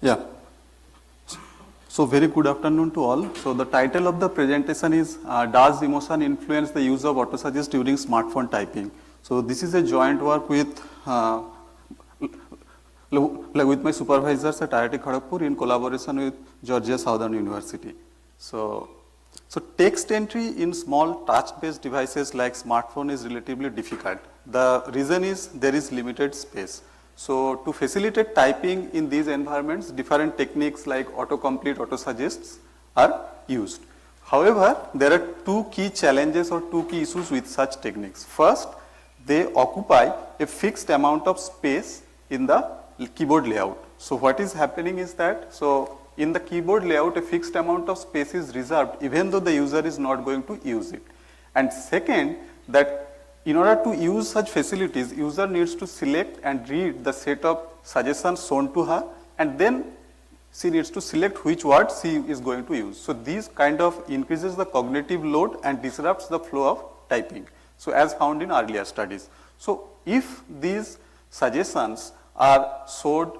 Yeah. So very good afternoon to all. So the title of the presentation is Does Emotion Influence the Use of Autosuggest During Smartphone Typing? So this is a joint work with my supervisors at IIT Kharagpur in collaboration with Georgia Southern University. So text entry in small touch-based devices like smartphone is relatively difficult. The reason is there is limited space. So to facilitate typing in these environments, different techniques like autocomplete, autosuggests are used. However, there are two key challenges or two key issues with such techniques. First, they occupy a fixed amount of space in the keyboard layout. So what is happening is that, so in the keyboard layout, a fixed amount of space is reserved even though the user is not going to use it. And second, that in order to use such facilities, user needs to select and read the set of suggestions shown to her, and then she needs to select which word she is going to use. So this kind of increases the cognitive load and disrupts the flow of typing. So as found in earlier studies. So if these suggestions are showed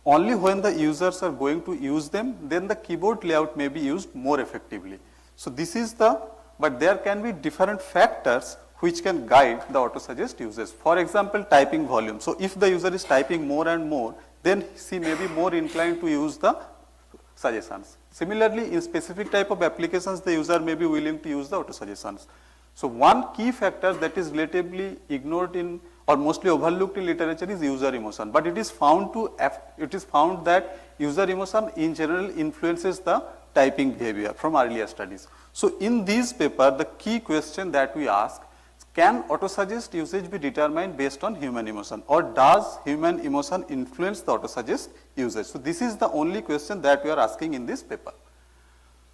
only when the users are going to use them, then the keyboard layout may be used more effectively. So this is but there can be different factors which can guide the autosuggest uses. For example, typing volume. So if the user is typing more and more, then she may be more inclined to use the suggestions. Similarly, in specific type of applications, the user may be willing to use the autosuggestions. So one key factor that is relatively ignored in or mostly overlooked in literature is user emotion. But it is found that user emotion in general influences the typing behavior from earlier studies. So in this paper, the key question that we ask, can autosuggest usage be determined based on human emotion, or does human emotion influence the autosuggest usage? So this is the only question that we are asking in this paper.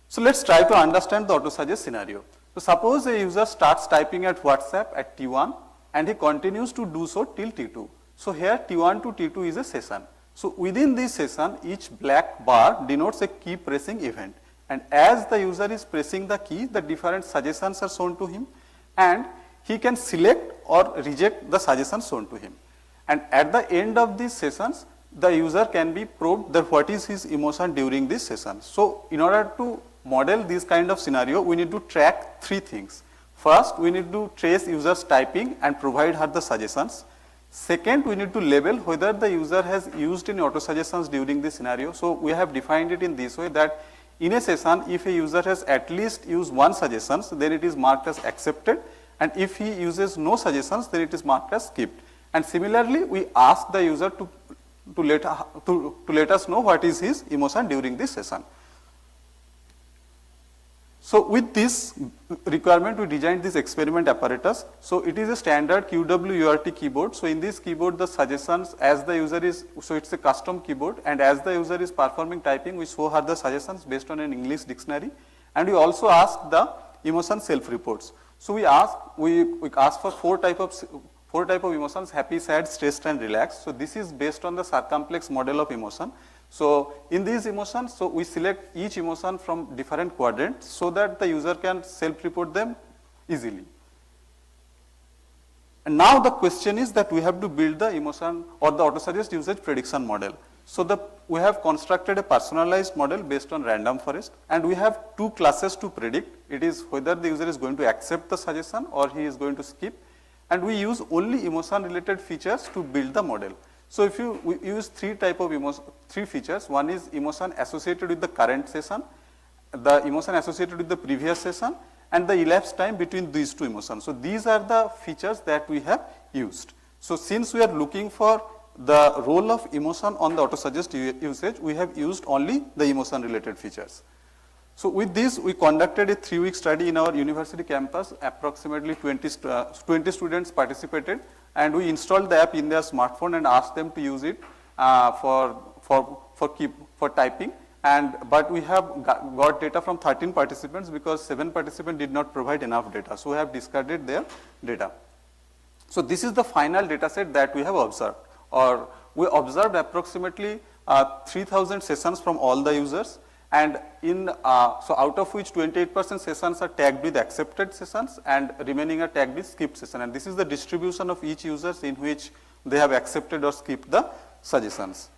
So let's try to understand the autosuggest scenario. So suppose a user starts typing at WhatsApp at T1 and he continues to do so till T2. So here T1 to T2 is a session. So within this session, each black bar denotes a key pressing event, and as the user is pressing the key, the different suggestions are shown to him, and he can select or reject the suggestions shown to him. And at the end of these sessions, the user can be probed that what is his emotion during this session. So in order to model this kind of scenario, we need to track three things. First, we need to trace user's typing and provide her the suggestions. Second, we need to label whether the user has used any autosuggestions during this scenario. So we have defined it in this way that in a session, if a user has at least used one suggestion, then it is marked as accepted. And if he uses no suggestions, then it is marked as skipped. And similarly, we ask the user to let us know what is his emotion during this session. So with this requirement, we designed this experiment apparatus. So it is a standard QWERTY keyboard. So in this keyboard, the suggestions as the user is, so it's a custom keyboard, and as the user is performing typing, we show her the suggestions based on an English dictionary. And we also ask the emotion self-reports. So we ask for four type of emotions: happy, sad, stressed, and relaxed. So this is based on the circumplex model of emotion. So in these emotions, so we select each emotion from different quadrants so that the user can self-report them easily. And now the question is that we have to build the emotion or the autosuggest usage prediction model. So we have constructed a personalized model based on random forest, and we have two classes to predict. It is whether the user is going to accept the suggestion or he is going to skip, and we use only emotion related features to build the model. So if we use three features. One is emotion associated with the current session, the emotion associated with the previous session, and the elapsed time between these two emotions. So these are the features that we have used. So since we are looking for the role of emotion on the autosuggest usage, we have used only the emotion related features. So with this, we conducted a 3-week study in our university campus. Approximately 20 students participated, and we installed the app in their smartphone and asked them to use it for typing. But we have got data from 13 participants because 7 participants did not provide enough data. So we have discarded their data. So this is the final data set that we have observed. Or we observed approximately 3,000 sessions from all the users, and so out of which 28% sessions are tagged with accepted sessions and remaining are tagged with skipped session. And this is the distribution of each users in which they have accepted or skipped the suggestions.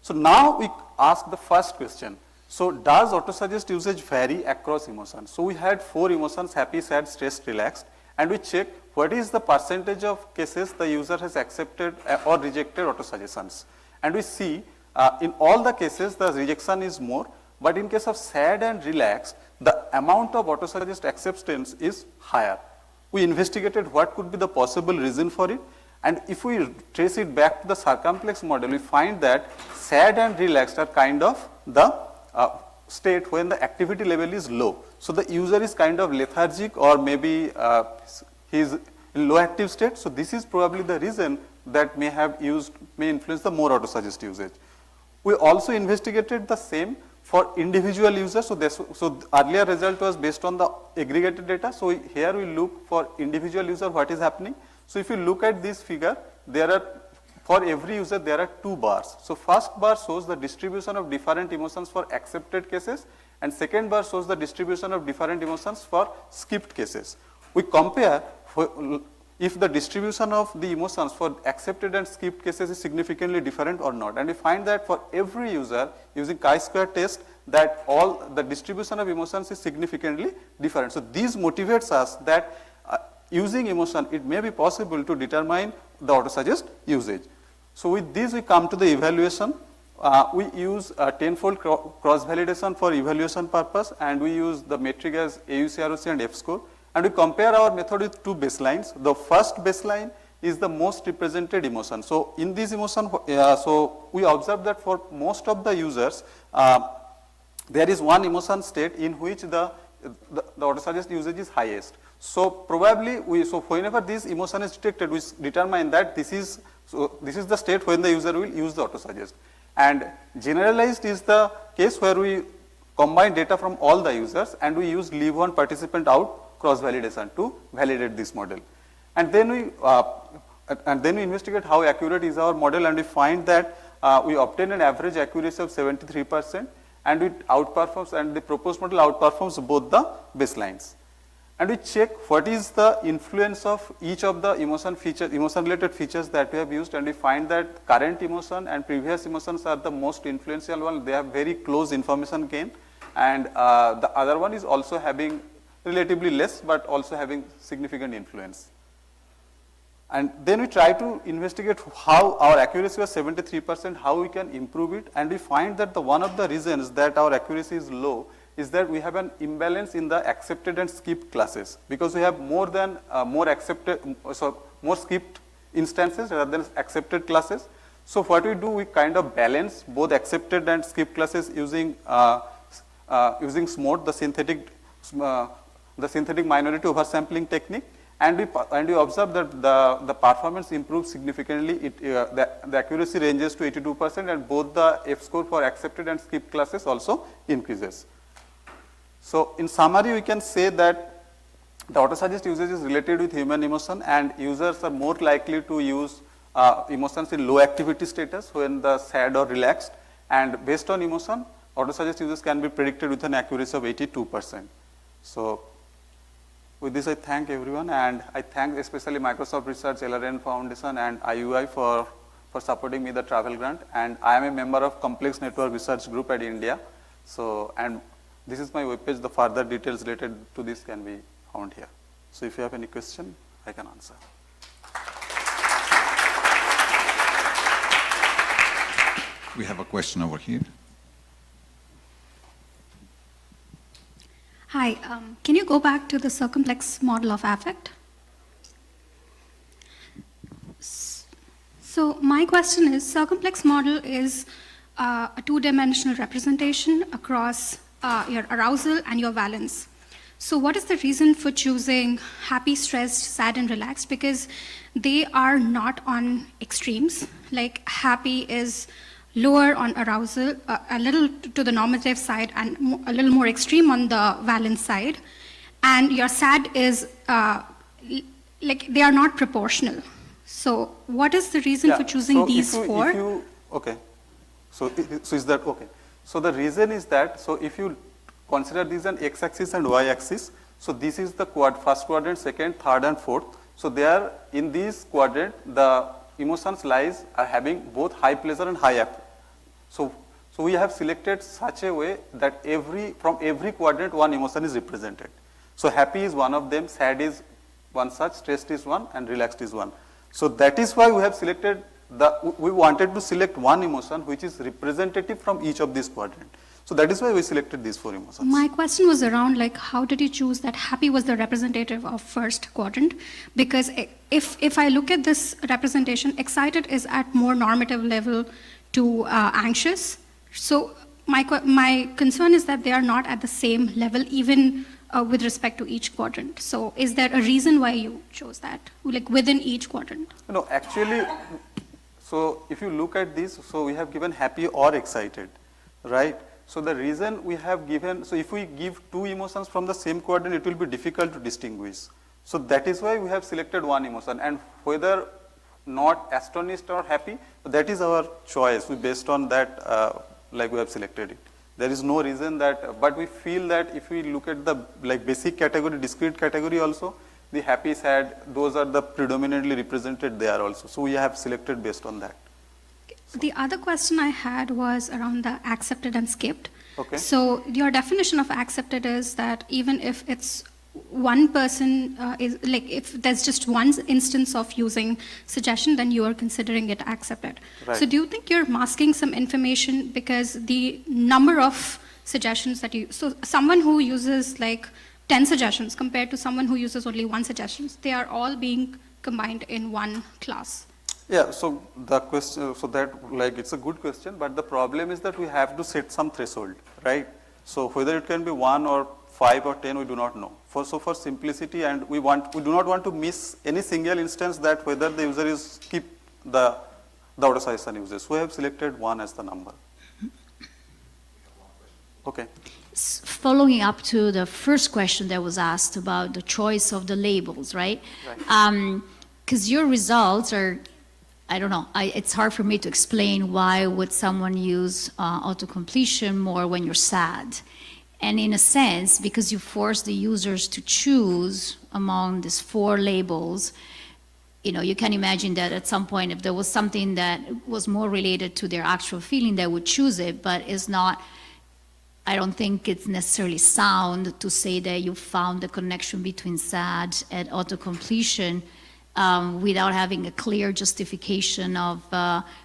So now we ask the first question. So does autosuggest usage vary across emotions? So we had 4 emotions: happy, sad, stressed, relaxed, and we check what is the percentage of cases the user has accepted or rejected autosuggestions. And we see in all the cases the rejection is more, but in case of sad and relaxed, the amount of autosuggest acceptance is higher. We investigated what could be the possible reason for it, and if we trace it back to the circumplex model, we find that sad and relaxed are kind of the state when the activity level is low. So the user is kind of lethargic, or maybe he is in low active state. So this is probably the reason that may influence the more autosuggest usage. We also investigated the same for individual users. So earlier result was based on the aggregated data. So here we look for individual user what is happening. So if you look at this figure, for every user there are 2 bars. So first bar shows the distribution of different emotions for accepted cases, and second bar shows the distribution of different emotions for skipped cases. We compare if the distribution of the emotions for accepted and skipped cases is significantly different or not. And we find that for every user using chi-square test, that all the distribution of emotions is significantly different. So this motivates us that using emotion, it may be possible to determine the autosuggest usage. So with this we come to the evaluation. We use a 10-fold cross-validation for evaluation purpose, and we use the metric as AUCROC and F-score. And we compare our method with 2 baselines. The first baseline is the most represented emotion. So in this emotion, so we observe that for most of the users, there is one emotion state in which the autosuggest usage is highest. So probably whenever this emotion is detected, we determine that this is the state when the user will use the autosuggest. And generalized is the case where we combine data from all the users and we use leave one participant out cross-validation to validate this model. And then we investigate how accurate is our model, and we find that we obtain an average accuracy of 73%, and it outperforms, and the proposed model outperforms both the baselines. And we check what is the influence of each of the emotion-related features that we have used, and we find that current emotion and previous emotions are the most influential one. They have very close information gain, and the other one is also having relatively less, but also having significant influence. And then we try to investigate how our accuracy was 73%, how we can improve it, and we find that one of the reasons that our accuracy is low is that we have an imbalance in the accepted and skipped classes, because we have more skipped instances rather than accepted classes. So what we do, we kind of balance both accepted and skipped classes using SMORT, the synthetic minority oversampling technique, and we observe that the performance improves significantly. The accuracy ranges to 82%, and both the F-score for accepted and skipped classes also increases. So in summary, we can say that the autosuggest usage is related with human emotion, and users are more likely to use emotions in low activity status when the sad or relaxed, and based on emotion, autosuggest usage can be predicted with an accuracy of 82%. So with this, I thank everyone, and I thank especially Microsoft Research, LRN Foundation, and IUI for supporting me the travel grant. And I am a member of Complex Network Research Group at India. So, and this is my webpage. The further details related to this can be found here. So if you have any question, I can answer. We have a question over here. Hi, can you go back to the circumplex model of affect? So my question is, circumplex model is a 2-dimensional representation across your arousal and your valence. So what is the reason for choosing happy, stressed, sad, and relaxed? Because they are not on extremes. Like happy is lower on arousal, a little to the normative side, and a little more extreme on the valence side. And your sad is, like they are not proportional. So what is the reason for choosing these 4? Okay. So is that okay? So the reason is that, so if you consider these an x-axis and y-axis, so this is the first quadrant, second, third, and fourth. So they are in this quadrant, the emotions are having both high pleasure and high So we have selected such a way that from every quadrant one emotion is represented. So happy is one of them, sad is one such, stressed is one, and relaxed is one. So that is why we have selected we wanted to select one emotion which is representative from each of these quadrants. So that is why we selected these 4 emotions. My question was around like how did you choose that happy was the representative of first quadrant? Because if I look at this representation, excited is at more normative level to anxious. So my concern is that they are not at the same level even with respect to each quadrant. So is there a reason why you chose that, like within each quadrant? No, actually, so if you look at this, so we have given happy or excited, right? So the reason we have given, so if we give 2 emotions from the same quadrant, it will be difficult to distinguish. So that is why we have selected one emotion, and whether not astonished or happy, that is our choice. We based on that, like we have selected it. There is no reason that, but we feel that if we look at the like basic category, discrete category also, the happy, sad, those are the predominantly represented there also. So we have selected based on that. The other question I had was around the accepted and skipped. Okay. So your definition of accepted is that even if it's one person is like if there's just one instance of using suggestion, then you are considering it accepted. Right. So do you think you're masking some information because the number of suggestions that so someone who uses like 10 suggestions compared to someone who uses only 1 suggestion, they are all being combined in one class? Yeah, so the question, so that like it's a good question, but the problem is that we have to set some threshold, right? So whether it can be 1 or 5 or 10, we do not know. So for simplicity, and we do not want to miss any single instance that whether the user is keep the auto-suggestion uses. So we have selected 1 as the number. Okay. Following up to the first question that was asked about the choice of the labels, right? Right. Because your results are, I don't know, it's hard for me to explain why would someone use autocompletion more when you're sad. And in a sense, because you force the users to choose among these 4 labels, you know, you can imagine that at some point if there was something that was more related to their actual feeling, they would choose it, but it's not, I don't think it's necessarily sound to say that you found the connection between sad and autocompletion without having a clear justification of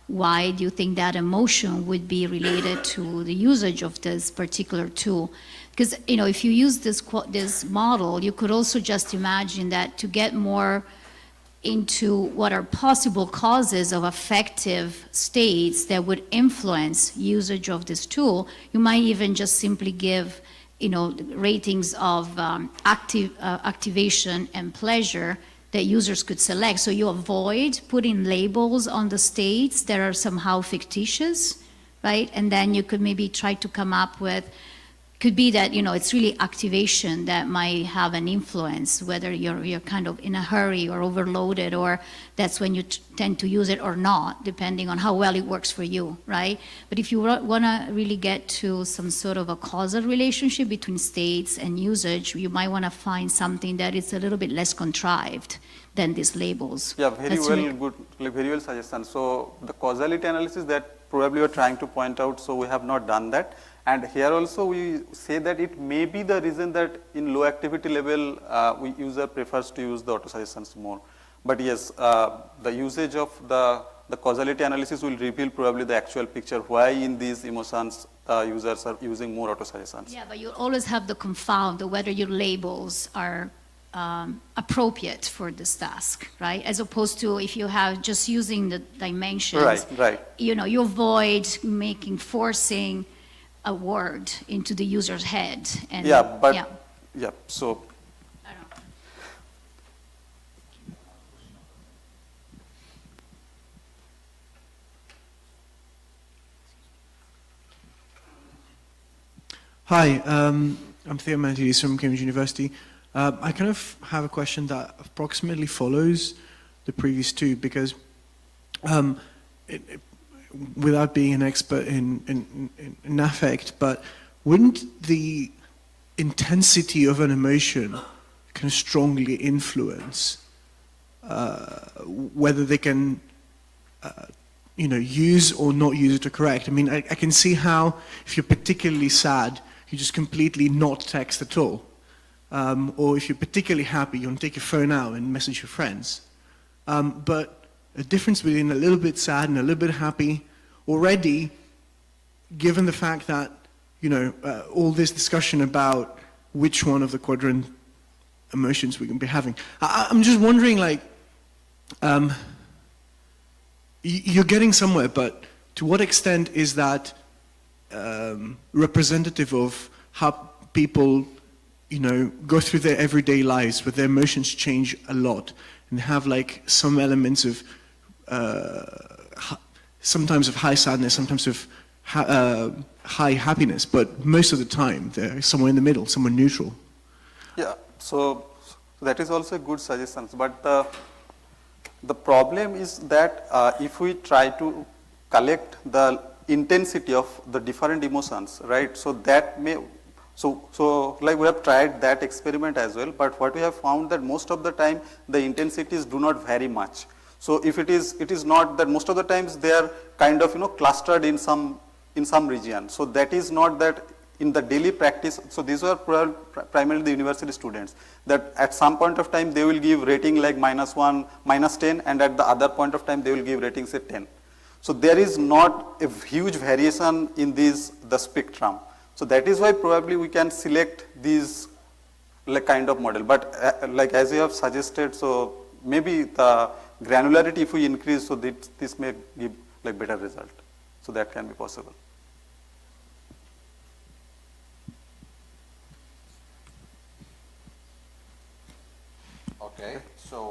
why do you think that emotion would be related to the usage of this particular tool. Because, you know, if you use this model, you could also just imagine that to get more into what are possible causes of affective states that would influence usage of this tool, you might even just simply give, you know, ratings of activation and pleasure that users could select. So you avoid putting labels on the states that are somehow fictitious, right? And then you could maybe try to come up with, could be that, you know, it's really activation that might have an influence, whether you're kind of in a hurry or overloaded, or that's when you tend to use it or not, depending on how well it works for you, right? But if you want to really get to some sort of a causal relationship between states and usage, you might want to find something that is a little bit less contrived than these labels. Yeah, very well suggestion. So the causality analysis that probably you're trying to point out, so we have not done that. And here also we say that it may be the reason that in low activity level, user prefers to use the auto-suggestions more. But yes, the usage of the causality analysis will reveal probably the actual picture, why in these emotions users are using more auto-suggestions. Yeah, but you always have the confound of whether your labels are appropriate for this task, right? As opposed to if you have just using the dimensions, right. You know, you avoid forcing a word into the user's head. And so. I don't know. Hi, I'm Theo Mantides from Cambridge University. I kind of have a question that approximately follows the previous two, because without being an expert in affect, but wouldn't the intensity of an emotion kind of strongly influence whether they can use or not use autocorrect. I mean, I can see how if you're particularly sad, you just completely not text at all. Or if you're particularly happy, you want to take your phone out and message your friends. But a difference between a little bit sad and a little bit happy, already, given the fact that, all this discussion about which one of the quadrant emotions we can be having. I'm just wondering, you're getting somewhere, but to what extent is that representative of how people, go through their everyday lives, where their emotions change a lot and have some elements of sometimes of high sadness, sometimes of high happiness, but most of the time they're somewhere in the middle, somewhere neutral. Yeah, so that is also a good suggestion. But the problem is that if we try to collect the intensity of the different emotions, right? So that may, so we have tried that experiment as well. But what we have found that most of the time the intensities do not vary much. So if it is not that most of the times they are kind of clustered in some region. So that is not that in the daily practice. So these were primarily the university students, that at some point of time they will give rating like -1, -10, and at the other point of time they will give rating say 10. So there is not a huge variation in the spectrum. So that is why probably we can select these kind of model. But as you have suggested, so maybe the granularity, if we increase, so this may give better result. So that can be possible. Okay, so